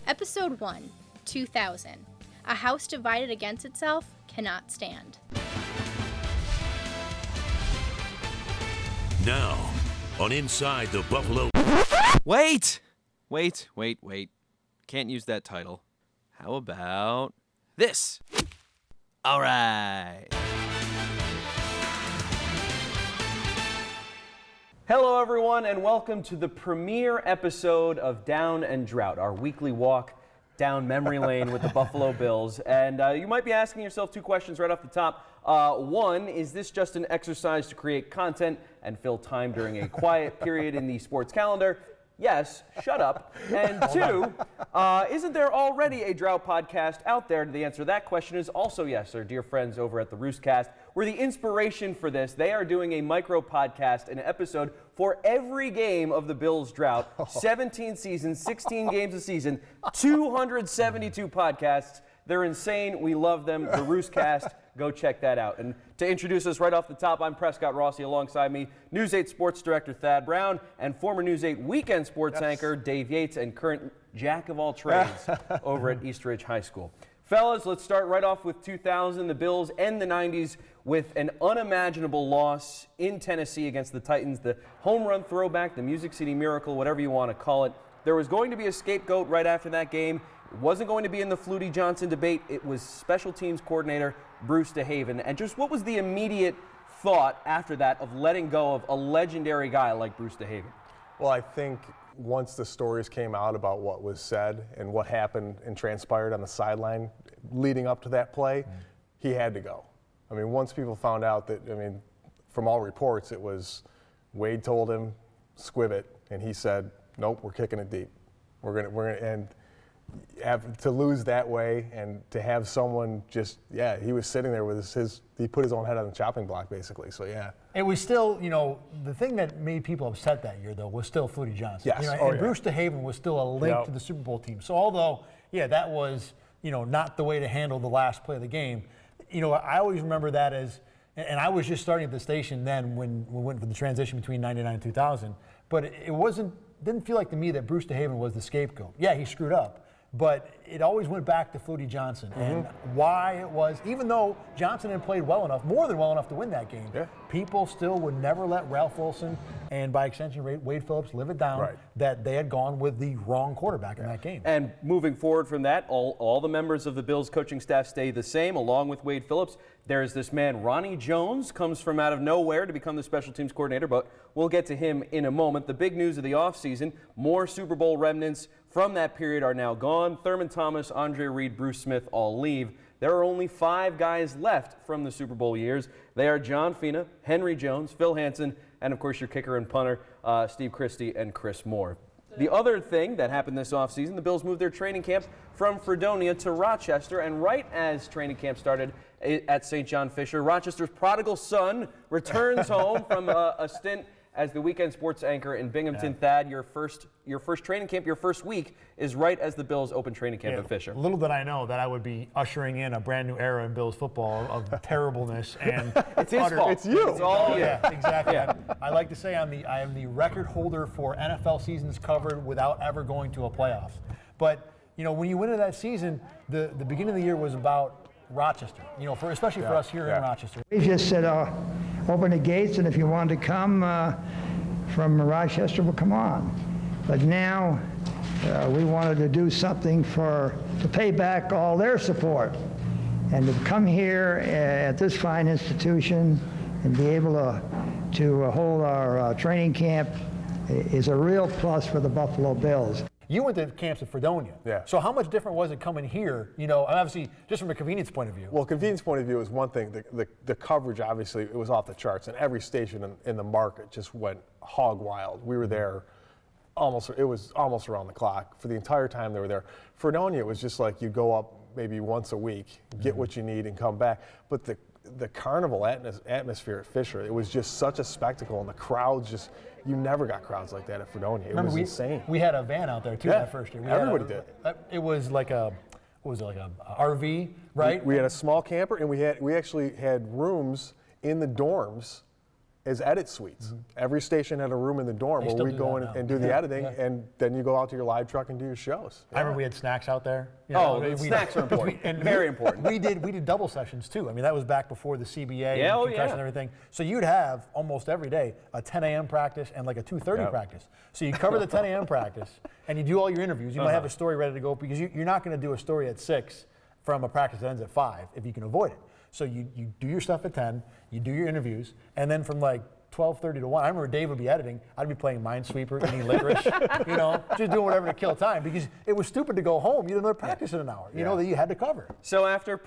Episode 1, 2000. A house divided against itself cannot stand. Now, on Inside the Buffalo... Wait! Can't use that title. How about this? All right. Hello, everyone, and welcome to the premiere episode of Down Drought, our weekly walk down memory lane with the Buffalo Bills. And you might be asking yourself two questions right off the top. One, is this just an exercise to create content and fill time during a quiet period in the sports calendar? Yes, shut up. And two, isn't there already a drought podcast out there? The answer to that question is also yes. Our dear friends over at the Roostcast were the inspiration for this. They are doing a micro podcast, an episode for every game of the Bills drought. 17 seasons, 16 games a season, 272 podcasts. They're insane. We love them. The Roostcast. Go check that out. And to introduce us right off the top, I'm Prescott Rossi. Alongside me, News 8 Sports Director Thad Brown and former News 8 Weekend Sports Anchor Dave Yates and current jack of all trades over at East Ridge High School. Fellas, let's start right off with 2000. The Bills end the 90s with an unimaginable loss in Tennessee against the Titans. The home run throwback, the Music City Miracle, whatever you want to call it. There was going to be a scapegoat right after that game. It wasn't going to be in the Flutie Johnson debate. It was special teams coordinator Bruce DeHaven. And just what was the immediate thought after that of letting go of a legendary guy like Bruce DeHaven? Well, I think once the stories came out about what was said and what happened and transpired on the sideline leading up to that play, he had to go. I mean, once people found out that, from all reports, it was Wade told him, squib it, and he said, nope, we're kicking it deep. We're gonna, and to lose that way and to have someone just, he was sitting there with he put his own head on the chopping block basically, so yeah. It was still, the thing that made people upset that year though was still Flutie Johnson. Yes. Bruce DeHaven was still a link to the Super Bowl team. So although, that was, not the way to handle the last play of the game, I always remember that as, and I was just starting at the station then when we went for the transition between 99 and 2000, but didn't feel like to me that Bruce DeHaven was the scapegoat. Yeah, he screwed up. But it always went back to Flutie Johnson and why it was, even though Johnson had played well enough, more than well enough to win that game, people still would never let Ralph Wilson and by extension Wade Phillips live it down that they had gone with the wrong quarterback in that game. And moving forward from that, all the members of the Bills coaching staff stay the same, along with Wade Phillips. There's this man, Ronnie Jones, comes from out of nowhere to become the special teams coordinator, but we'll get to him in a moment. The big news of the offseason, more Super Bowl remnants from that period are now gone. Thurman Thomas, Andre Reed, Bruce Smith all leave. There are only 5 guys left from the Super Bowl years. They are John Fina, Henry Jones, Phil Hansen, and of course your kicker and punter, Steve Christie and Chris Moore. The other thing that happened this offseason, the Bills moved their training camp from Fredonia to Rochester, and right as training camp started at St. John Fisher, Rochester's prodigal son returns home from a stint as the weekend sports anchor in Binghamton. Thad, your first training camp, your first week is right as the Bills open training camp at Fisher. Little did I know that I would be ushering in a brand new era in Bills football of terribleness and it's his fault. It's you. It's all you. Yeah, exactly. I like to say I am the record holder for NFL seasons covered without ever going to a playoffs. But when you went into that season, the beginning of the year was about Rochester, especially for us here in Rochester. We just said, open the gates, and if you wanted to come from Rochester, well, come on. But now we wanted to do something to pay back all their support. And to come here at this fine institution and be able to hold our training camp is a real plus for the Buffalo Bills. You went to camps at Fredonia. Yeah. So how much different was it coming here? Obviously, just from a convenience point of view. Well, convenience point of view is one thing. The coverage, obviously, it was off the charts, and every station in the market just went hog wild. We were there it was almost around the clock for the entire time they were there. Fredonia, it was just like you go up maybe once a week, get what you need, and come back. But the carnival atmosphere at Fisher, it was just such a spectacle, and the crowds you never got crowds like that at Fredonia. It was insane. We had a van out there too that first year. Everybody did. It was like a RV, right? We had a small camper, and we actually had rooms in the dorms as edit suites. Every station had a room in the dorm They where still we do go that in now. and do the editing, and then you go out to your live truck and do your shows. I remember we had snacks out there. Snacks are important. And Very important. We did double sessions too. I mean, that was back before the CBA Yeah, and concussion and everything. So you'd have almost every day a 10 a.m. practice and like a 2:30 practice. So you cover the 10 a.m. practice and you do all your interviews. You might have a story ready to go because you're not going to do a story at 6 from a practice that ends at 5 if you can avoid it. So you do your stuff at 10, you do your interviews, and then from like 12:30 to 1. I remember Dave would be editing. I'd be playing Minesweeper, eating licorice, just doing whatever to kill time because it was stupid to go home. You had another practice in an hour. You know that you had to cover. So after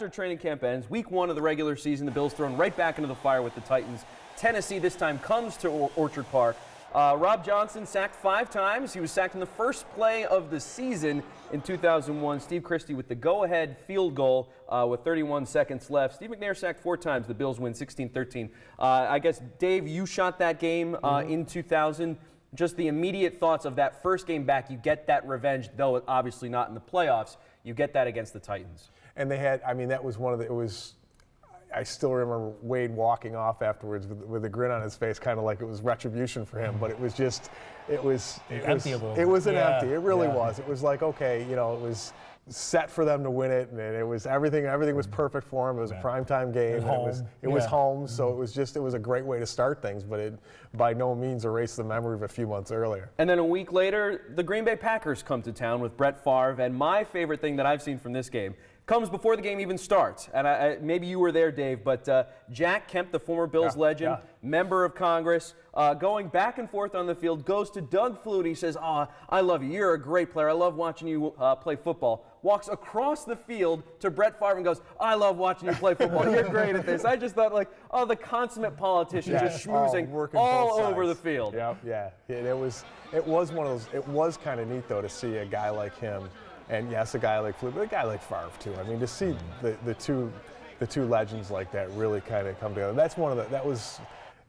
training camp ends, week 1 of the regular season, the Bills thrown right back into the fire with the Titans. Tennessee this time comes to Orchard Park. Rob Johnson sacked 5 times. He was sacked in the first play of the season in 2001. Steve Christie with the go-ahead field goal with 31 seconds left. Steve McNair sacked 4 times. The Bills win 16-13. I guess, Dave, you shot that game in 2000. Just the immediate thoughts of that first game back. You get that revenge, though obviously not in the playoffs. You get that against the Titans. And they had, that was one of the, it was, I still remember Wade walking off afterwards with a grin on his face, kind of like it was retribution for him. But it was just, it was empty a little it was an bit. empty. It really Yeah. was. It was like, okay, it was set for them to win it, and it was everything was perfect for him. It was a primetime game. It was home, so it was a great way to start things, but it by no means erased the memory of a few months earlier. And then a week later, the Green Bay Packers come to town with Brett Favre, and my favorite thing that I've seen from this game comes before the game even starts. And maybe you were there, Dave, but Jack Kemp, the former Bills legend, member of Congress, going back and forth on the field, goes to Doug Flutie, says, I love you. You're a great player. I love watching you play football. Walks across the field to Brett Favre and goes, I love watching you play football. You're great at this. I just thought, the consummate politician just schmoozing all over the field. Yeah. It was one of those, it was kind of neat, though, to see a guy like him. And yes, a guy like Flutie, but a guy like Favre too. I mean, to see the two legends like that really kind of come together. That was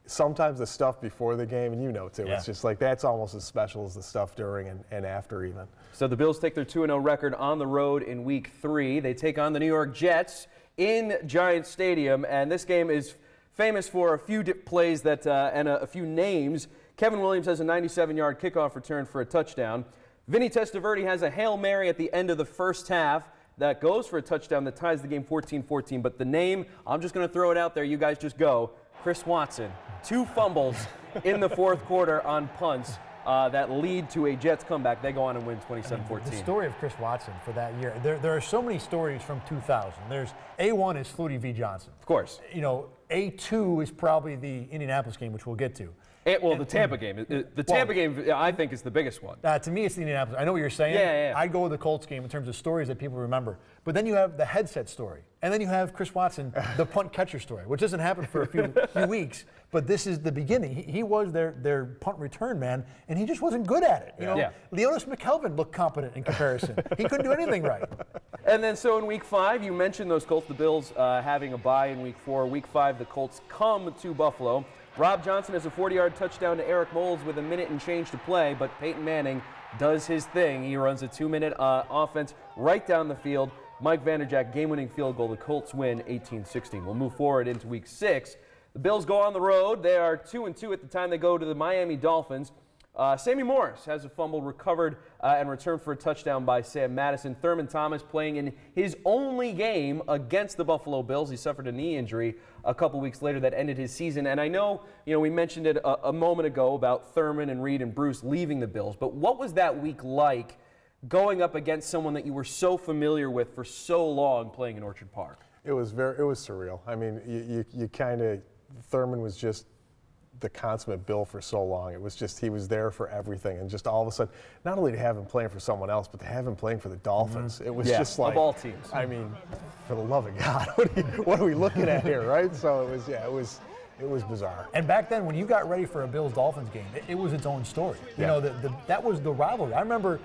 sometimes the stuff before the game, and too. Yeah. It's just like that's almost as special as the stuff during and after even. So the Bills take their 2-0 record on the road in Week 3. They take on the New York Jets in Giants Stadium, and this game is famous for a few plays that and a few names. Kevin Williams has a 97-yard kickoff return for a touchdown. Vinny Testaverde has a Hail Mary at the end of the first half that goes for a touchdown that ties the game 14-14. But the name, I'm just going to throw it out there. You guys just go. Chris Watson. 2 fumbles in the fourth quarter on punts that lead to a Jets comeback. They go on and win 27-14. The story of Chris Watson for that year, there are so many stories from 2000. There's A1 is Flutie v. Johnson. Of course. A2 is probably the Indianapolis game, which we'll get to. The Tampa game. The Tampa game, I think, is the biggest one. To me, it's the Indianapolis. I know what you're saying. Yeah. I'd go with the Colts game in terms of stories that people remember. But then you have the headset story. And then you have Chris Watson, the punt catcher story, which doesn't happen for a few weeks. But this is the beginning. He was their punt return man, and he just wasn't good at it. Leonis McKelvin looked competent in comparison. He couldn't do anything right. And then so in Week 5, you mentioned those Colts, the Bills having a bye in Week 4. Week 5, the Colts come to Buffalo. Rob Johnson has a 40-yard touchdown to Eric Moles with a minute and change to play, but Peyton Manning does his thing. He runs a 2-minute offense right down the field. Mike Vanderjagt, game-winning field goal. The Colts win 18-16. We'll move forward into Week 6. The Bills go on the road. They are 2-2 at the time they go to the Miami Dolphins. Sammy Morris has a fumble recovered and returned for a touchdown by Sam Madison. Thurman Thomas playing in his only game against the Buffalo Bills. He suffered a knee injury a couple weeks later that ended his season. And I know, we mentioned it a moment ago about Thurman and Reed and Bruce leaving the Bills. But what was that week like going up against someone that you were so familiar with for so long playing in Orchard Park? It was surreal. I mean, you kind of, Thurman was just the consummate Bill for so long. It was just, he was there for everything, and just all of a sudden, not only to have him playing for someone else, but to have him playing for the Dolphins. It was just like, of all teams. I mean, for the love of God, what are we looking at here, right? So it was bizarre. And back then, when you got ready for a Bills-Dolphins game, it was its own story. That was the rivalry. I remember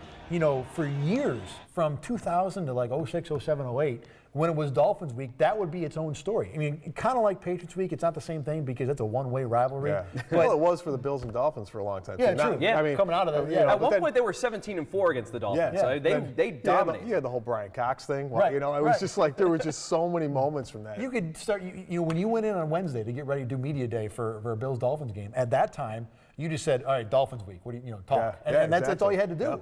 for years, from 2000 to like 06, 07, 08, when it was Dolphins week, that would be its own story. I mean, kind of like Patriots week, it's not the same thing because it's a one-way rivalry. Yeah. But, well, it was for the Bills and Dolphins for a long time. Yeah, too. true. Yeah. I mean, coming out of that. At one point, they were 17-4 against the Dolphins. So they dominated. You had the whole Brian Cox thing. Right, It was just like there were just so many moments from that. You could start, when you went in on Wednesday to get ready to do media day for a Bills-Dolphins game, at that time, you just said, all right, Dolphins week, what do you talk. Yeah, And that's all you had to do. Yep.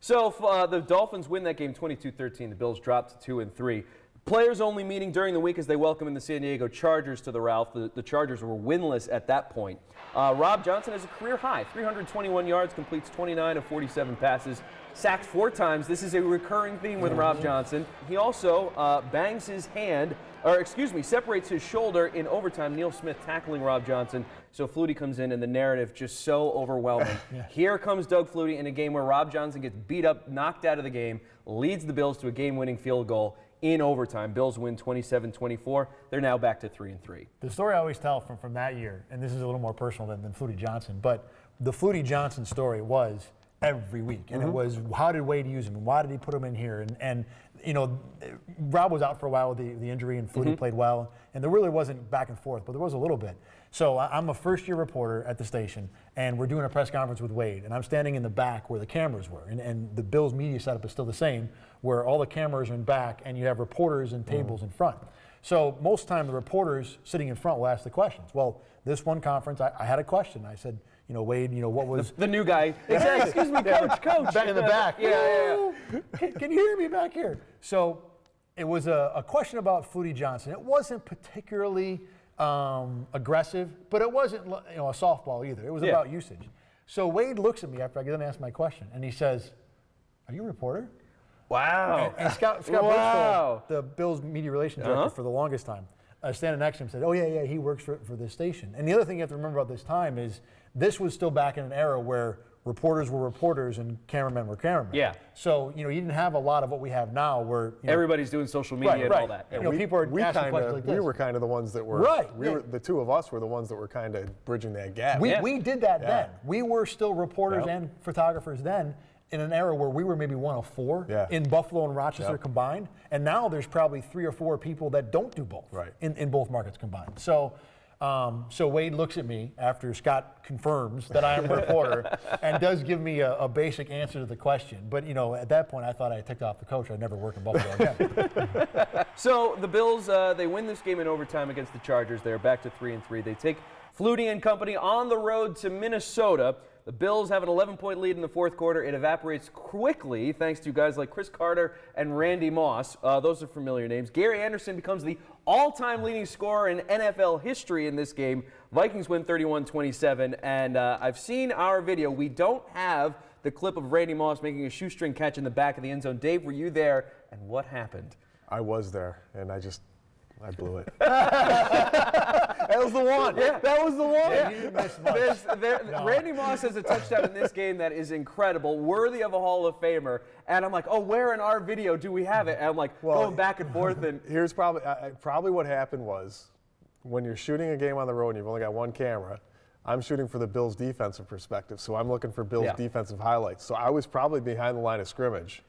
So if, the Dolphins win that game 22-13. The Bills drop to 2-3. Players only meeting during the week as they welcome in the San Diego Chargers to the Ralph. The Chargers were winless at that point. Rob Johnson has a career high, 321 yards, completes 29 of 47 passes, sacked 4 times. This is a recurring theme with Rob Johnson. He also bangs his hand, separates his shoulder in overtime. Neil Smith tackling Rob Johnson. So Flutie comes in, and the narrative just so overwhelming. Here comes Doug Flutie in a game where Rob Johnson gets beat up, knocked out of the game, leads the Bills to a game-winning field goal in overtime. Bills win 27-24. They're now back to 3-3. The story I always tell from that year, and this is a little more personal than Flutie Johnson, but the Flutie Johnson story was every week. And it was, how did Wade use him? And why did he put him in here? And Rob was out for a while with the injury, and Flutie played well. And there really wasn't back and forth, but there was a little bit. So I'm a first-year reporter at the station, and we're doing a press conference with Wade. And I'm standing in the back where the cameras were. And the Bills media setup is still the same, where all the cameras are in back, and you have reporters and tables in front. So most of the time, the reporters sitting in front will ask the questions. Well, this one conference, I had a question. I said, Wade, what was... The new guy. Exactly. Excuse me, coach. Back in the back. Yeah. Can you hear me back here? So it was a question about Flutie Johnson. It wasn't particularly aggressive, but it wasn't a softball either. It was about usage. So Wade looks at me after I get done and ask my question, and he says, "Are you a reporter?" Wow. And Scott Burstall, the Bills media relations director for the longest time, standing next to him, said, "Oh yeah, he works for this station." And the other thing you have to remember about this time is this was still back in an era where reporters were reporters and cameramen were cameramen. Yeah. So you didn't have a lot of what we have now, where everybody's doing social media and all that. People are asking questions like this. We were kind of the ones that were the two of us were the ones that were kind of bridging that gap. We did that then. We were still reporters and photographers then, in an era where we were maybe one of 4 in Buffalo and Rochester combined, and now there's probably 3 or 4 people that don't do both in both markets combined. So Wade looks at me after Scott confirms that I am a reporter and does give me a basic answer to the question. But, at that point, I thought I ticked off the coach. I'd never work in Buffalo again. So the Bills, they win this game in overtime against the Chargers. They're back to 3-3. They take Flutie and company on the road to Minnesota. The Bills have an 11-point lead in the fourth quarter. It evaporates quickly thanks to guys like Chris Carter and Randy Moss. Those are familiar names. Gary Anderson becomes the all-time leading scorer in NFL history in this game. Vikings win 31-27, and I've seen our video. We don't have the clip of Randy Moss making a shoestring catch in the back of the end zone. Dave, were you there, and what happened? I was there, and I blew it. That was the one. Yeah. That was the one. Yeah. You missed much. Randy Moss has a touchdown in this game that is incredible, worthy of a Hall of Famer. And I'm like, where in our video do we have it? And I'm like, going back and forth. And here's probably what happened was, when you're shooting a game on the road and you've only got one camera, I'm shooting for the Bills' defensive perspective, so I'm looking for Bills' defensive highlights. So I was probably behind the line of scrimmage.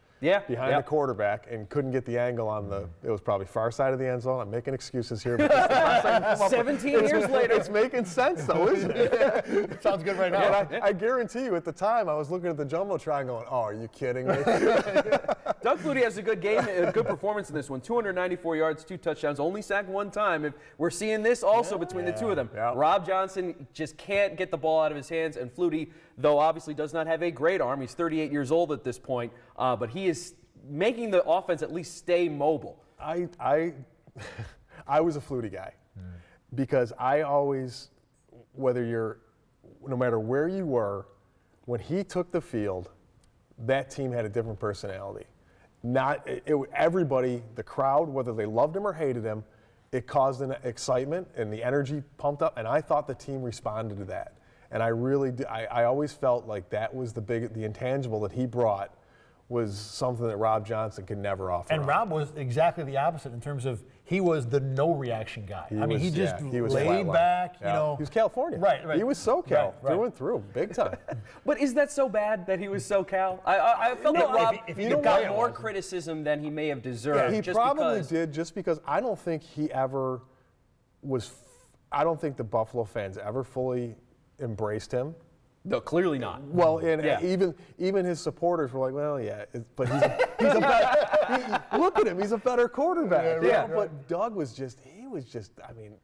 Behind the quarterback, and couldn't get the angle on it was probably far side of the end zone. I'm making excuses here. But 17 years later. It's making sense, though, isn't it? Sounds good right now. But I guarantee you, at the time, I was looking at the Jumbotron going, "Oh, are you kidding me?" Doug Flutie has a good game, a good performance in this one. 294 yards, 2 touchdowns, only sacked 1 time. We're seeing this also between the two of them. Rob Johnson just can't get the ball out of his hands, and Flutie, though obviously does not have a great arm, he's 38 years old at this point, but he is making the offense at least stay mobile. I was a Flutie guy because I always, no matter where you were, when he took the field, that team had a different personality. Everybody, the crowd, whether they loved him or hated him, it caused an excitement and the energy pumped up, and I thought the team responded to that. And I really, I always felt like that was the intangible that he brought, was something that Rob Johnson could never offer. And Rob was exactly the opposite in terms of he was the no reaction guy. He just laid back, you know. He was California. Right. He was SoCal through and through, big time. But is that so bad that he was SoCal? I felt that Rob if he got more criticism than he may have deserved. He probably did, just because I don't think he ever was. I don't think the Buffalo fans ever fully embraced him. No, clearly not. Well, and even his supporters were like, well, yeah, but he's a better. Look at him, he's a better quarterback. But Doug was just. I mean,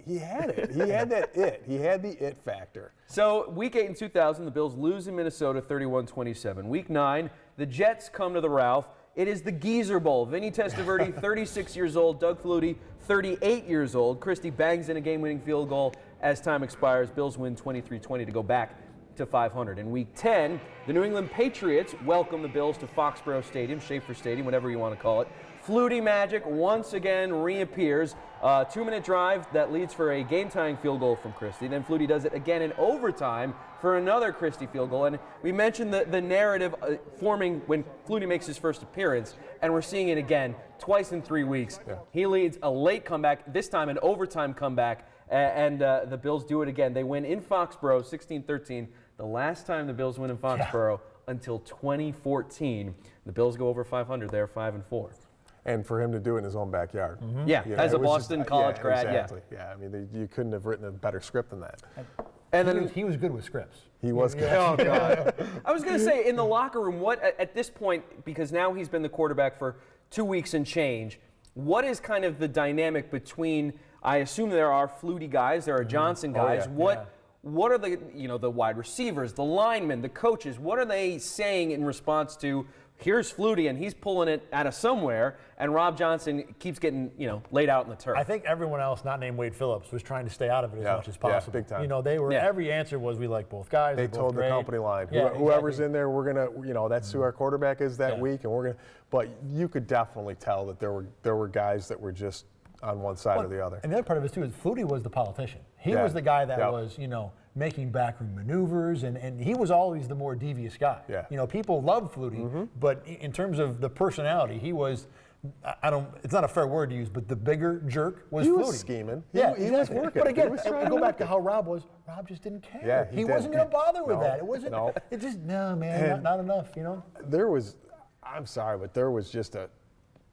he had it. He had that it. He had the it factor. So Week 8 in 2000, the Bills lose in Minnesota 31-27. Week 9, the Jets come to the Ralph. It is the Geezer Bowl. Vinny Testaverde, 36 years old. Doug Flutie, 38 years old. Christie bangs in a game-winning field goal as time expires. Bills win 23-20 to go back to 500. In Week 10, the New England Patriots welcome the Bills to Foxboro Stadium, Schaefer Stadium, whatever you want to call it. Flutie magic once again reappears. 2-minute drive that leads for a game-tying field goal from Christie. Then Flutie does it again in overtime for another Christie field goal. And we mentioned the narrative forming when Flutie makes his first appearance, and we're seeing it again twice in 3 weeks. Yeah. He leads a late comeback, this time an overtime comeback, and the Bills do it again. They win in Foxboro 16-13. The last time the Bills win in Foxboro until 2014. The Bills go over 500. They're 5-4. And for him to do it in his own backyard. Mm-hmm. Yeah, as a Boston college grad. Exactly. Yeah, I mean, you couldn't have written a better script than that. And then he was good with scripts. He was good. Oh, God. I was going to say, in the locker room, what at this point, because now he's been the quarterback for 2 weeks and change, what is kind of the dynamic between, I assume there are Flutie guys, there are Johnson guys. What are the wide receivers, the linemen, the coaches, what are they saying in response to, here's Flutie and he's pulling it out of somewhere, and Rob Johnson keeps getting, laid out in the turf? I think everyone else, not named Wade Phillips, was trying to stay out of it as much as possible. Yeah, big time. They were every answer was we like both guys. They told the company line. Whoever's in there, we're gonna, that's who our quarterback is that week, and we're gonna. But you could definitely tell that there were guys that were just on one side or the other. And the other part of it too is Flutie was the politician. He was the guy that was, making backroom maneuvers, and he was always the more devious guy. Yeah. People loved Flutie, but in terms of the personality, he was, it's not a fair word to use, but the bigger jerk was Flutie. He was scheming. He was working. But again, go back to how Rob was. Rob just didn't care. Yeah, he wasn't going to bother with that. It wasn't. No. It just, no, man, not enough, There was, I'm sorry, but there was just a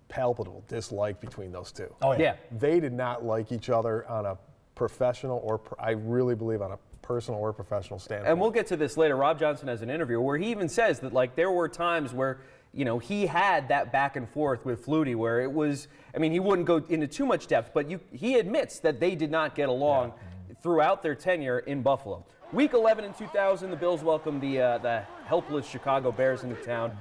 palpable dislike between those two. Oh, yeah. They did not like each other on a professional or, I really believe, on a personal or professional standpoint. And we'll get to this later. Rob Johnson has an interview where he even says that, there were times where, he had that back and forth with Flutie where it was, he wouldn't go into too much depth, but he admits that they did not get along throughout their tenure in Buffalo. Week 11 in 2000, the Bills welcome the helpless Chicago Bears into town.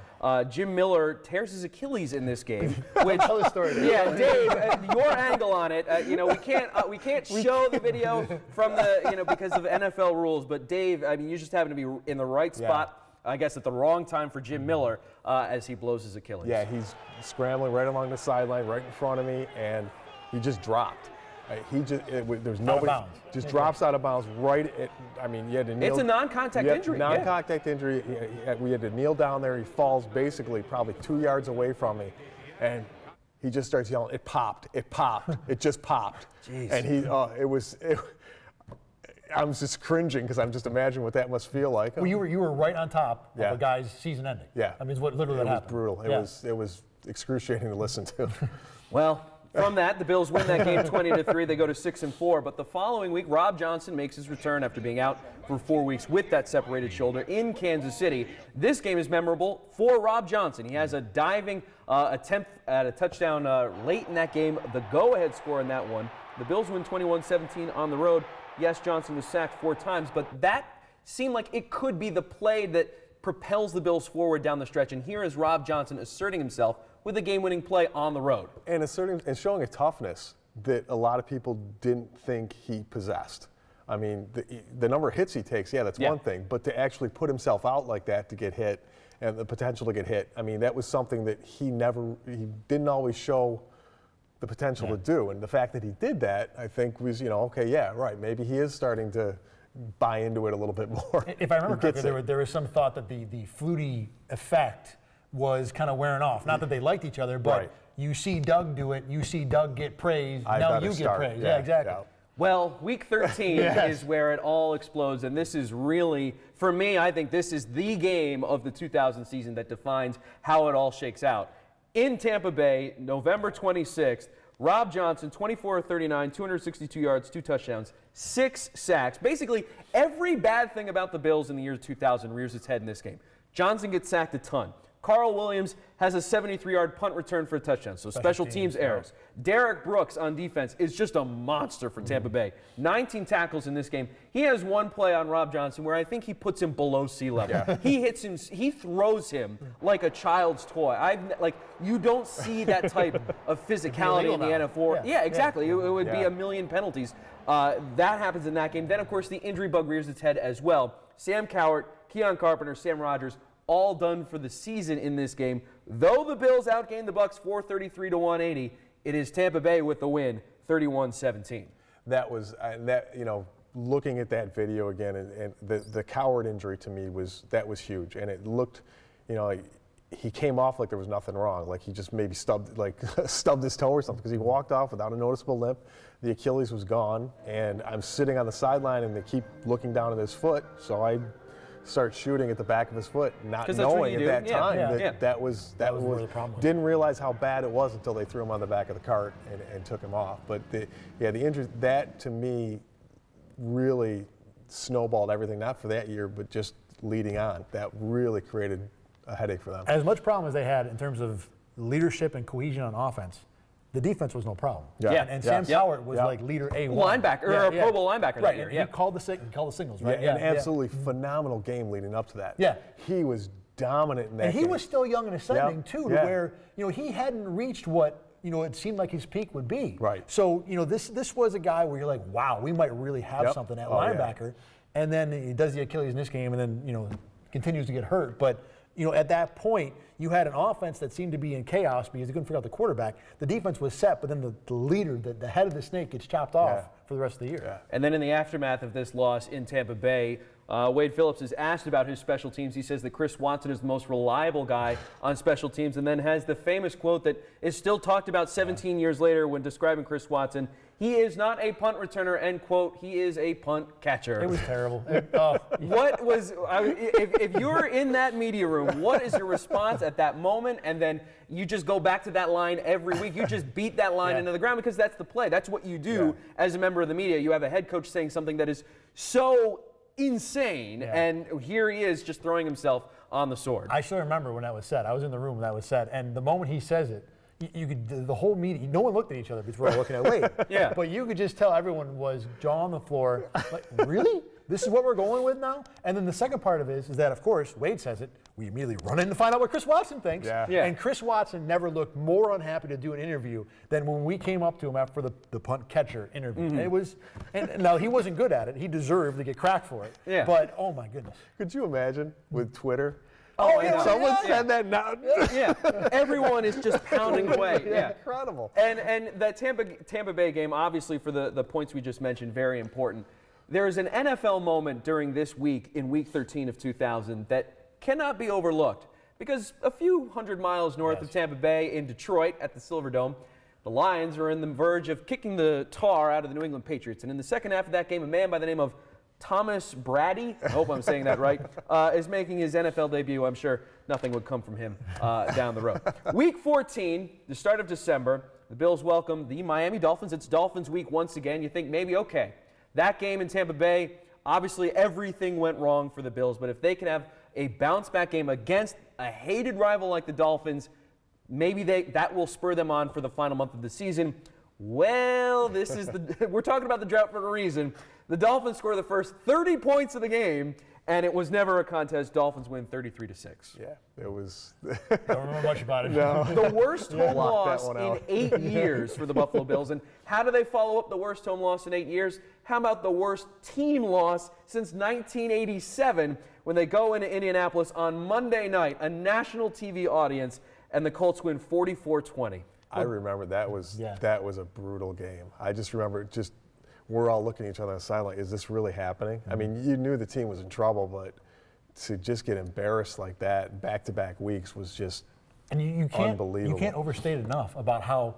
Jim Miller tears his Achilles in this game. Which, tell the story. Yeah, Dave, your angle on it. We can't show the video from the because of NFL rules. But Dave, you just happen to be in the right spot. I guess at the wrong time for Jim Miller as he blows his Achilles. Yeah, he's scrambling right along the sideline, right in front of me, and he just dropped. There's nobody. Just drops out of bounds right at. You had to kneel. It's a non-contact injury. Non-contact injury. We had to kneel down there. He falls basically probably 2 yards away from me, and he just starts yelling, "It popped! It popped! It just popped!" Jeez. And I'm just cringing because I'm just imagining what that must feel like. Well, you were right on top of a guy's season ending. Yeah. It's what literally happened. It was brutal. It was excruciating to listen to. Well. From that, the Bills win that game 20-3. They go to 6-4. But the following week, Rob Johnson makes his return after being out for 4 weeks with that separated shoulder in Kansas City. This game is memorable for Rob Johnson. He has a diving attempt at a touchdown late in that game, the go-ahead score in that one. The Bills win 21-17 on the road. Yes, Johnson was sacked 4 times, but that seemed like it could be the play that propels the Bills forward down the stretch. And here is Rob Johnson asserting himself with a game-winning play on the road. And showing a toughness that a lot of people didn't think he possessed. The number of hits he takes, that's one thing, but to actually put himself out like that to get hit and the potential to get hit, that was something that he didn't always show the potential to do. And the fact that he did that, I think was, maybe he is starting to buy into it a little bit more. If I remember correctly, there was some thought that the Flutie effect was kind of wearing off. Not that they liked each other, but Right. you see Doug do it, you see Doug get praised, I now better you start. get praised. Yeah, exactly. Yeah. Well, week 13 Yes. is where it all explodes, and this is really, for me, I think this is the game of the 2000 season that defines how it all shakes out. In Tampa Bay, November 26th, Rob Johnson, 24-39, 262 yards, 2 touchdowns, 6 sacks. Basically, every bad thing about the Bills in the year 2000 rears its head in this game. Johnson gets sacked a ton. Carl Williams has a 73-yard punt return for a touchdown, so special teams errors. Derek Brooks on defense is just a monster for Tampa Bay. 19 tackles in this game. He has one play on Rob Johnson where I think he puts him below sea level. He hits him, he throws him like a child's toy. You don't see that type of physicality in the NFL. Yeah, exactly. It would be a million penalties. That happens in that game. Then, of course, the injury bug rears its head as well. Sam Cowart, Keon Carpenter, Sam Rogers, all done for the season in this game. Though the Bills outgained the Bucs 433-180, it is Tampa Bay with the win, 31-17. That was looking at that video again, and the Coward injury to me was huge, and it looked, like he came off like there was nothing wrong, like he just maybe stubbed his toe or something, because he walked off without a noticeable limp. The Achilles was gone, and I'm sitting on the sideline, and they keep looking down at his foot, so I start shooting at the back of his foot, not knowing at that time that was where the problem was. Didn't realize how bad it was until they threw him on the back of the cart and took him off. But the injury, that to me really snowballed everything, not for that year, but just leading on. That really created a headache for them. As much problem as they had in terms of leadership and cohesion on offense, the defense was no problem. And Sam Cowart was like leader A1. Linebacker, or a Pro Bowl linebacker that year. He called the signals, right? An absolutely phenomenal game leading up to that. Yeah. He was dominant in that And he game. was still young and ascending, too, to where, he hadn't reached what, it seemed like his peak would be. Right. So, this was a guy where you're like, wow, we might really have something at linebacker. And then he does the Achilles in this game and then, continues to get hurt. But, at that point, you had an offense that seemed to be in chaos because they couldn't figure out the quarterback. The defense was set, but then the leader, the head of the snake, gets chopped off for the rest of the year. Yeah. And then in the aftermath of this loss in Tampa Bay, Wade Phillips is asked about his special teams. He says that Chris Watson is the most reliable guy on special teams, and then has the famous quote that is still talked about 17 years later when describing Chris Watson. He is not a punt returner, end quote. He is a punt catcher. It was terrible. What was, if you were in that media room, what is your response at that moment? And then you just go back to that line every week. You just beat that line into the ground because that's the play. That's what you do as a member of the media. You have a head coach saying something that is so insane, and here he is just throwing himself on the sword. I still remember when that was said. I was in the room when that was said, and the moment he says it, you could, the whole meeting, no one looked at each other because we're all looking at Wade. But you could just tell everyone was jaw on the floor, like, really? This is what we're going with now? And then the second part of it is that, of course, Wade says it. We immediately run in to find out what Chris Watson thinks. And Chris Watson never looked more unhappy to do an interview than when we came up to him after the punt catcher interview. And it was, and now he wasn't good at it. He deserved to get cracked for it. But, oh my goodness. Could you imagine with Twitter? Oh, yeah. Someone said that now. Everyone is just pounding away. Incredible. And that Tampa Bay game, obviously for the points we just mentioned, very important. There is an NFL moment during this week in week 13 of 2000 that cannot be overlooked because a few hundred miles north of Tampa Bay in Detroit at the Silverdome, the Lions are on the verge of kicking the tar out of the New England Patriots. And in the second half of that game, a man by the name of Thomas Brady, I hope I'm saying that right, is making his NFL debut. I'm sure nothing would come from him down the road. Week 14, the start of December, the Bills welcome the Miami Dolphins. It's Dolphins week once again. You think maybe, okay, that game in Tampa Bay, obviously everything went wrong for the Bills, but if they can have a bounce-back game against a hated rival like the Dolphins, maybe that will spur them on for the final month of the season. Well, this is we're talking about the drought for a reason. The Dolphins score the first 30 points of the game, and it was never a contest. Dolphins win 33-6. Yeah, it was. Don't remember much about it. No. The worst home loss in 8 years for the Buffalo Bills. And how do they follow up the worst home loss in 8 years? How about the worst team loss since 1987 when they go into Indianapolis on Monday night, a national TV audience, and the Colts win 44-20. I remember that was a brutal game. I just remember we're all looking at each other on the sideline. Is this really happening? I mean, you knew the team was in trouble, but to just get embarrassed like that back-to-back weeks was just And you can't, unbelievable. You can't overstate it enough about how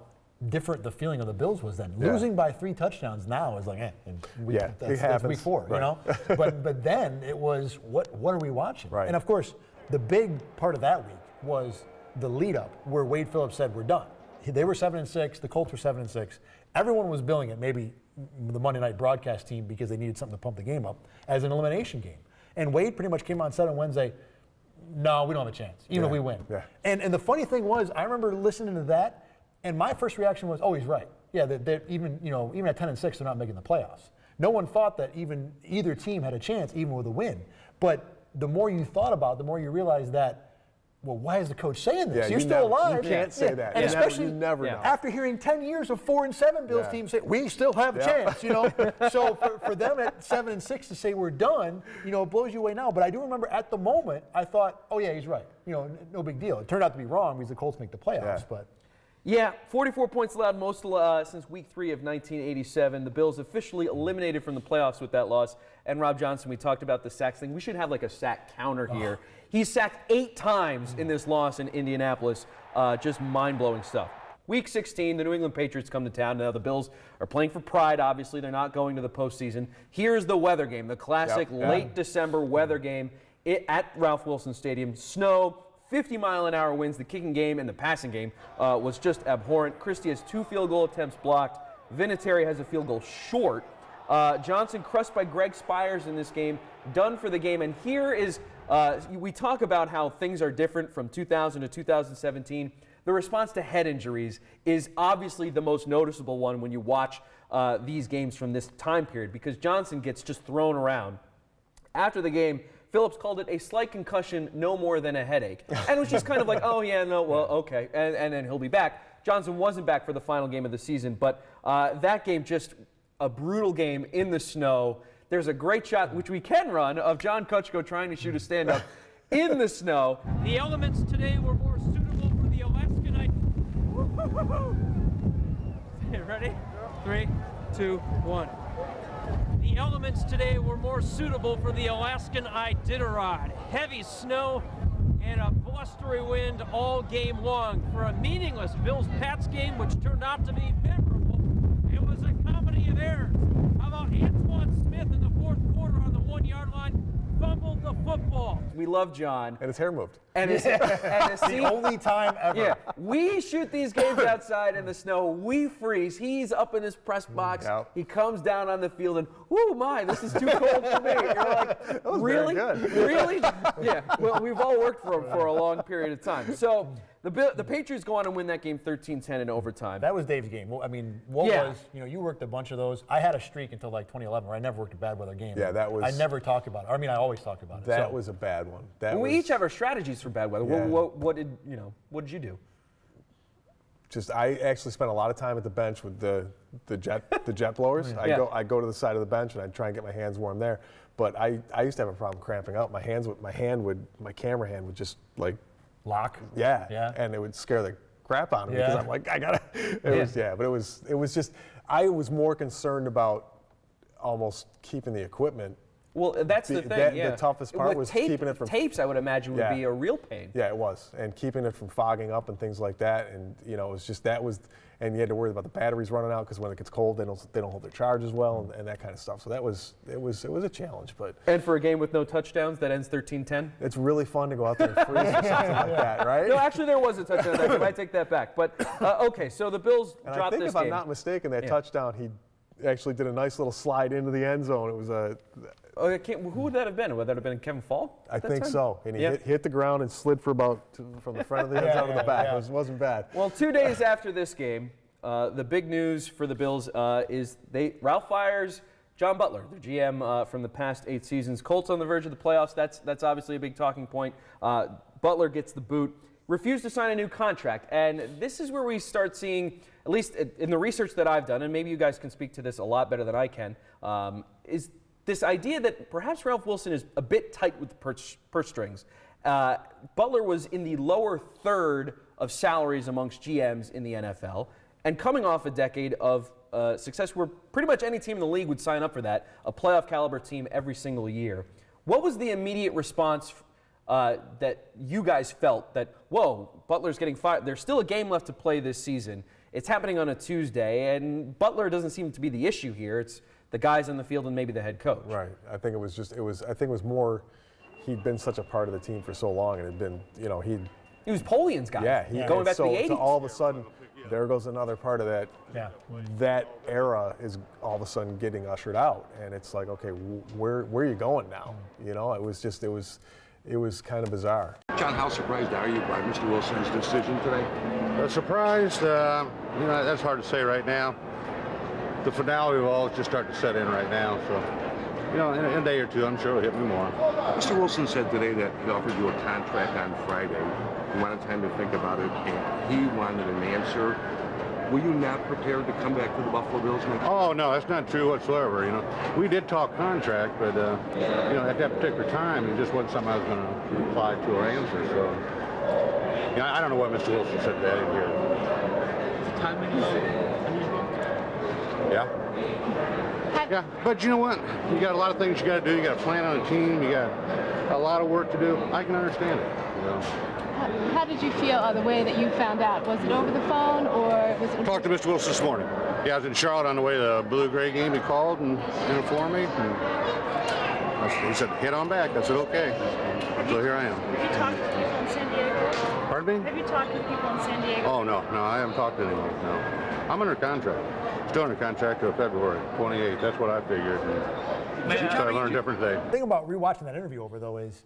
different the feeling of the Bills was then. Yeah. Losing by 3 touchdowns now is like, that's week 4, right. you know? but then it was, what are we watching? Right. And of course, the big part of that week was the lead up where Wade Phillips said, we're done. They were 7-6, the Colts were 7-6. Everyone was billing it, maybe the Monday night broadcast team, because they needed something to pump the game up, as an elimination game. And Wade pretty much came on set on Wednesday, no, we don't have a chance, even if we win. Yeah. And the funny thing was, I remember listening to that, and my first reaction was, oh, he's right. Yeah, they're even at 10-6, they're not making the playoffs. No one thought that either team had a chance, even with a win. But the more you thought about it, the more you realized that, well, why is the coach saying this? Yeah, You're still alive. You can't say that. And especially you never know. after hearing 10 years of 4-7 Bills teams say, we still have a chance, So for them at 7-6 to say we're done, it blows you away now. But I do remember at the moment, I thought, oh yeah, he's right. No big deal. It turned out to be wrong because the Colts make the playoffs, but. Yeah, 44 points allowed most since week 3 of 1987. The Bills officially eliminated from the playoffs with that loss. And Rob Johnson, we talked about the sacks thing. We should have like a sack counter here. He's sacked 8 times in this loss in Indianapolis. Just mind-blowing stuff. Week 16, the New England Patriots come to town. Now the Bills are playing for pride, obviously. They're not going to the postseason. Here's the weather game, the classic late December weather game at Ralph Wilson Stadium. Snow. 50-mile-an-hour winds. The kicking game and the passing game was just abhorrent. Christie has 2 field goal attempts blocked. Vinatieri has a field goal short. Johnson crushed by Greg Spires in this game, done for the game. And here is, we talk about how things are different from 2000 to 2017. The response to head injuries is obviously the most noticeable one when you watch these games from this time period, because Johnson gets just thrown around. After the game, Phillips called it a slight concussion, no more than a headache. And it was just kind of like, oh, yeah, no, well, okay. And then he'll be back. Johnson wasn't back for the final game of the season, but that game, just a brutal game in the snow. There's a great shot, which we can run, of John Kutchko trying to shoot a stand-up in the snow. The elements today were more suitable for the Alaskanite. Ready? 3, 2, 1. The elements today were more suitable for the Alaskan Iditarod. Heavy snow and a blustery wind all game long for a meaningless Bills-Pats game, which turned out to be memorable. It was a comedy of errors. How about Antoine Smith in the 4th quarter on the 1-yard line? Fumbled the football. We love John. And his hair moved. And his The only time ever. Yeah, we shoot these games outside in the snow. We freeze. He's up in his press box. Yep. He comes down on the field and, oh my, this is too cold for me. You're like, really? Very good. Really? Yeah. Well, we've all worked for him for a long period of time. So the Patriots go on and win that game 13-10 in overtime. That was Dave's game. Well, I mean, what was, you worked a bunch of those. I had a streak until like 2011 where I never worked a bad weather game. Yeah, that was. I never talked about it. I mean, I always talk about it. That was a bad one. We each have our strategies for bad weather. Yeah. What did you do? I actually spent a lot of time at the bench with the jet blowers. I go to the side of the bench and I try and get my hands warm there. But I used to have a problem cramping up. My camera hand would just like lock. Yeah. And it would scare the crap out of me because I'm like, I gotta. But it was just, I was more concerned about almost keeping the equipment. Well, that's the thing. The toughest part was keeping it from tapes. I would imagine would be a real pain. Yeah, it was, and keeping it from fogging up and things like that. And it was just and you had to worry about the batteries running out because when it gets cold, they don't hold their charge as well, and that kind of stuff. So it was a challenge. But and for a game with no touchdowns that ends 13-10, it's really fun to go out there and freeze or something like that, right? No, actually there was a touchdown. I might take that back. But okay, so the Bills and dropped I think this if game. I'm not mistaken, that touchdown he actually did a nice little slide into the end zone. It was a. Who would that have been? Would that have been Kevin Fall? I think so. And he hit the ground and slid for from the front of the end zone to the back. It wasn't bad. Well, 2 days after this game, the big news for the Bills is Ralph fires John Butler, the GM from the past 8 seasons. Colts on the verge of the playoffs. That's obviously a big talking point. Butler gets the boot. Refused to sign a new contract. And this is where we start seeing, at least in the research that I've done, and maybe you guys can speak to this a lot better than I can, is this idea that perhaps Ralph Wilson is a bit tight with the purse strings. Butler was in the lower third of salaries amongst GMs in the NFL, and coming off a decade of success where pretty much any team in the league would sign up for that, a playoff caliber team every single year. What was the immediate response that you guys felt that, whoa, Butler's getting fired? There's still a game left to play this season. It's happening on a Tuesday, and Butler doesn't seem to be the issue here. It's the guys on the field and maybe the head coach. Right. I think it was more, he'd been such a part of the team for so long, and it had been, He was Polian's guy. Yeah, going back to the 80s. So all of a sudden, there goes another part of that. Yeah. That era is all of a sudden getting ushered out, and it's like, okay, where are you going now? It was kind of bizarre. John, how surprised are you by Mr. Wilson's decision today? Surprised, that's hard to say right now. The finality of all is just starting to set in right now, so, in a day or two, I'm sure it'll hit me more. Mr. Wilson said today that he offered you a contract on Friday. You wanted time to think about it, and he wanted an answer. Were you not prepared to come back to the Buffalo Bills next year? Oh, no, that's not true whatsoever. We did talk contract, but, at that particular time, it just wasn't something I was going to reply to or answer, so. I don't know what Mr. Wilson said today. I didn't hear it. Timing is unusual. Yeah. Yeah, but you know what? You got a lot of things you got to do. You got to plan on a team. You got a lot of work to do. I can understand it. How did you feel the way that you found out? Was it over the phone or was it? Talked to Mr. Wilson this morning. Yeah, I was in Charlotte on the way to the Blue-Gray game. He called and informed me. And he said, head on back. I said, okay. So here I am. Have you talked to people in San Diego? Pardon me? Have you talked with people in San Diego? Oh, no, I haven't talked to anyone, no. I'm under contract. Still under contract till February 28th. That's what I figured. So I learned a different thing. The thing about rewatching that interview over, though, is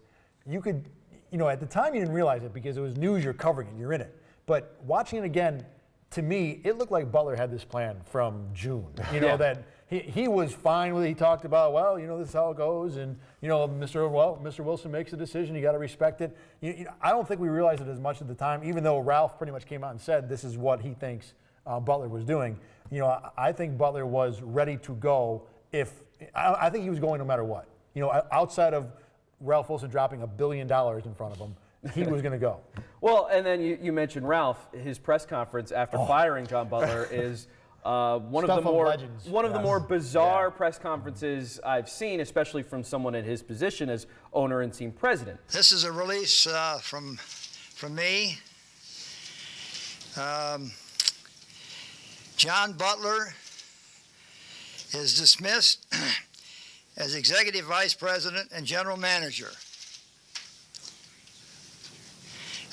you could, at the time you didn't realize it because it was news, you're covering it, you're in it. But watching it again, to me, it looked like Butler had this plan from June. That he was fine with it. He talked about, this is how it goes, and Mr. Wilson makes a decision. You got to respect it. I don't think we realized it as much at the time, even though Ralph pretty much came out and said this is what he thinks Butler was doing. I think Butler was ready to go. I think he was going no matter what. Outside of Ralph Wilson dropping $1 billion in front of him, he was going to go. Well, and then you mentioned Ralph. His press conference after firing John Butler is one of the more bizarre press conferences I've seen, especially from someone in his position as owner and team president. This is a release from me. John Butler is dismissed as Executive Vice President and General Manager.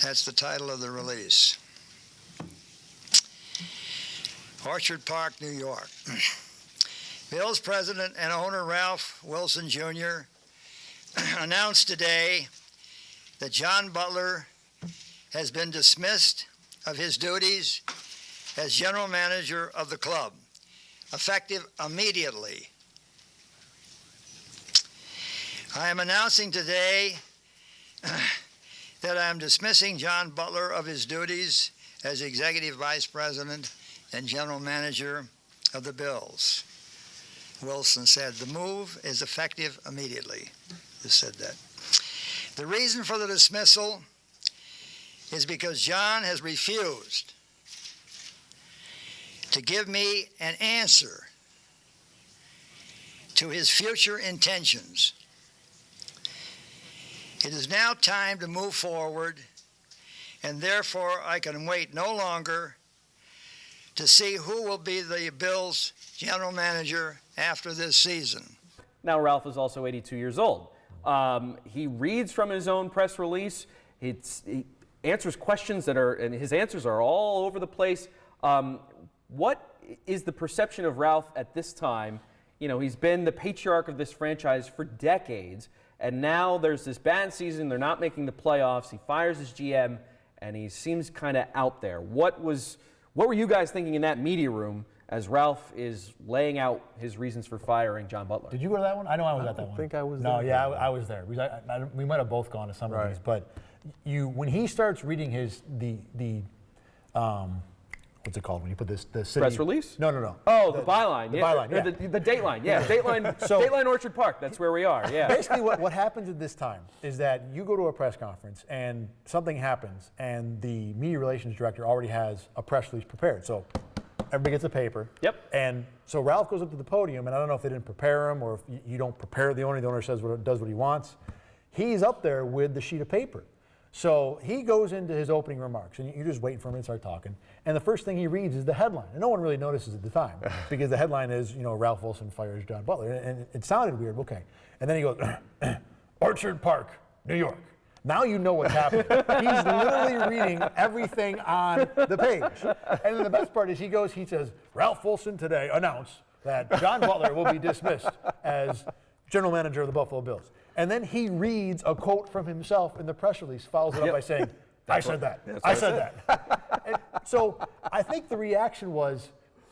That's the title of the release. Orchard Park, New York. Bills President and owner Ralph Wilson Jr. announced today that John Butler has been dismissed of his duties as General Manager of the club, effective immediately. I am announcing today that I am dismissing John Butler of his duties as Executive Vice President and General Manager of the Bills. Wilson said, the move is effective immediately. He said that. The reason for the dismissal is because John has refused to give me an answer to his future intentions. It is now time to move forward, and therefore I can wait no longer to see who will be the Bills' general manager after this season. Now Ralph is also 82 years old. He reads from his own press release. He answers questions and his answers are all over the place. What is the perception of Ralph at this time? He's been the patriarch of this franchise for decades, and now there's this bad season. They're not making the playoffs. He fires his GM, and he seems kind of out there. What were you guys thinking in that media room as Ralph is laying out his reasons for firing John Butler? Did you go to that one? I know I was at that one. I think I was there. there. No, yeah, I was there. We might have both gone to some of these, but when he starts reading what's it called when you put the city press release? No. Oh, the byline. The byline. Yeah. The Dateline. Yeah, Dateline. Dateline Orchard Park. That's where we are. Yeah. Basically, what happens at this time is that you go to a press conference and something happens, and the media relations director already has a press release prepared. So everybody gets a paper. Yep. And so Ralph goes up to the podium, and I don't know if they didn't prepare him or if you don't prepare the owner says does what he wants. He's up there with the sheet of paper. So he goes into his opening remarks, and you're just waiting for him to start talking. And the first thing he reads is the headline. And no one really notices at the time because the headline is, Ralph Wilson fires John Butler. And it sounded weird, okay. And then he goes, Orchard Park, New York. Now you know what's happening. He's literally reading everything on the page. And then the best part is he says, Ralph Wilson today announced that John Butler will be dismissed as general manager of the Buffalo Bills. And then he reads a quote from himself in the press release, follows it up by saying, I said that. I said that. And so I think the reaction was,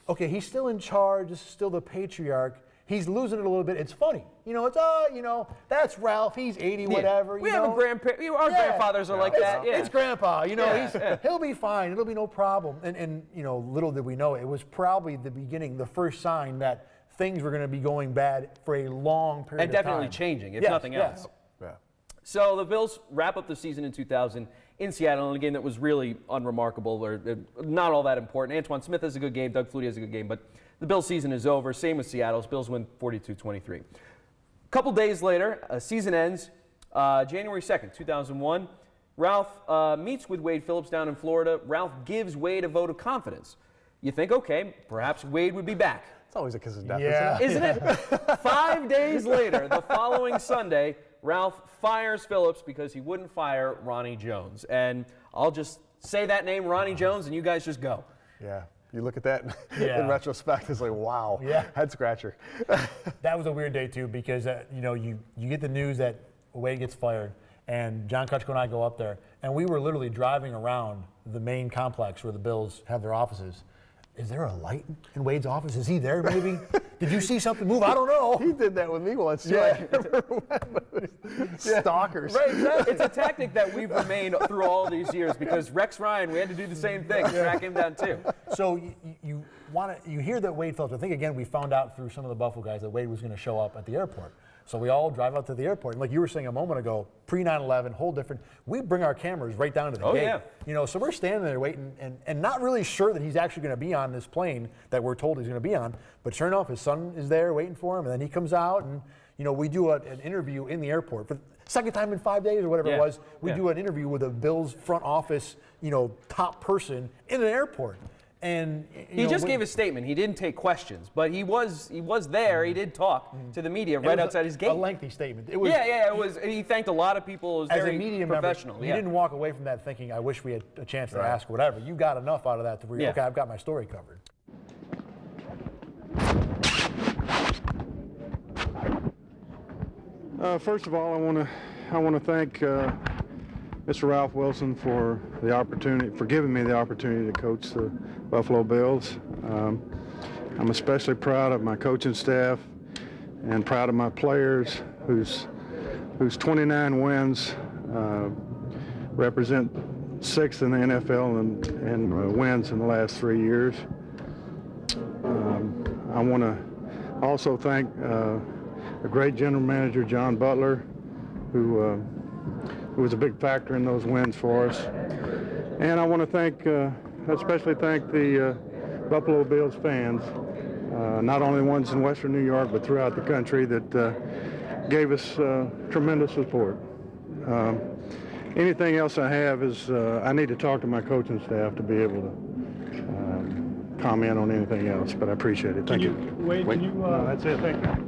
okay, he's still in charge. This is still the patriarch. He's losing it a little bit. It's funny. That's Ralph. He's 80, whatever. We have a grandparent. Our grandfathers are like that. Yeah. It's Grandpa. He'll be fine. It'll be no problem. And little did we know, it was probably the beginning, the first sign that things were going to be going bad for a long period of time. And definitely changing, if nothing else. Yeah. So the Bills wrap up the season in 2000 in Seattle in a game that was really unremarkable or not all that important. Antoine Smith has a good game. Doug Flutie has a good game. But the Bills season is over. Same with Seattle's. Bills win 42-23. A couple days later, season ends January 2nd, 2001. Ralph meets with Wade Phillips down in Florida. Ralph gives Wade a vote of confidence. You think, okay, perhaps Wade would be back. It's always a kiss of death, isn't it? 5 days later, the following Sunday, Ralph fires Phillips because he wouldn't fire Ronnie Jones. And I'll just say that name, Ronnie Jones, and you guys just go. Yeah. You look at that in retrospect, it's like, wow, head scratcher. That was a weird day, too, because, you get the news that Wade gets fired, and John Kutchko and I go up there, and we were literally driving around the main complex where the Bills have their offices. Is there a light in Wade's office? Is he there, maybe? Did you see something move? I don't know. He did that with me once, too. Stalkers. Right, exactly. It's a tactic that we've remained through all these years because Rex Ryan, we had to do the same thing, track him down too. So you hear that Wade Phillips. I think, again, we found out through some of the Buffalo guys that Wade was going to show up at the airport. So we all drive out to the airport. And like you were saying a moment ago, pre-9/11, whole different. We bring our cameras right down to the gate. Yeah. So we're standing there waiting and not really sure that he's actually going to be on this plane that we're told he's going to be on. But sure enough, his son is there waiting for him. And then he comes out and, we do an interview in the airport. For the second time in 5 days or whatever it was, we do an interview with a Bills front office, top person in an airport. And he just gave a statement. He didn't take questions, but he was there. He did talk to the media right outside his gate. A lengthy statement. It was, it was. He thanked a lot of people. It was very media professional. Member, you didn't walk away from that thinking, I wish we had a chance to ask whatever. You got enough out of that to where okay, I've got my story covered. First of all, I want to thank Mr. Ralph Wilson for giving me the opportunity to coach the Buffalo Bills. I'm especially proud of my coaching staff and proud of my players whose 29 wins represent sixth in the NFL and wins in the last 3 years. I want to also thank a great general manager, John Butler, who was a big factor in those wins for us. And I want to especially thank the Buffalo Bills fans, not only the ones in Western New York, but throughout the country that gave us tremendous support. Anything else I have is I need to talk to my coaching staff to be able to comment on anything else, but I appreciate it. Thank you. Wade, that's it. Thank you.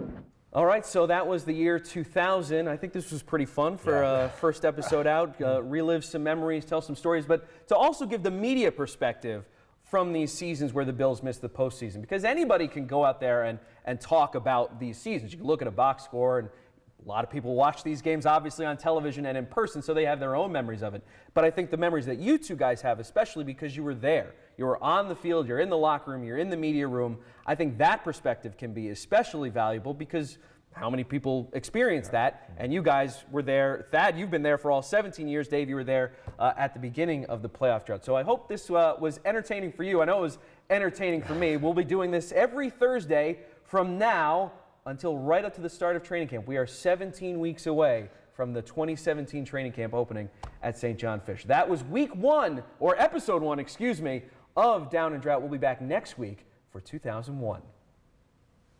All right, so that was the year 2000. I think this was pretty fun for a first episode out. Relive some memories, tell some stories, but to also give the media perspective from these seasons where the Bills missed the postseason. Because anybody can go out there and talk about these seasons. You can look at a box score, and a lot of people watch these games obviously on television and in person, so they have their own memories of it. But I think the memories that you two guys have, especially because you were there, you were on the field, you're in the locker room, you're in the media room, I think that perspective can be especially valuable because how many people experience that? And you guys were there. Thad, you've been there for all 17 years. Dave, you were there at the beginning of the playoff drought. So I hope this was entertaining for you. I know it was entertaining for me. We'll be doing this every Thursday from now until right up to the start of training camp. We are 17 weeks away from the 2017 training camp opening at St. John Fish. That was week one, or episode one, excuse me, of Down and Drought. We'll be back next week for 2001.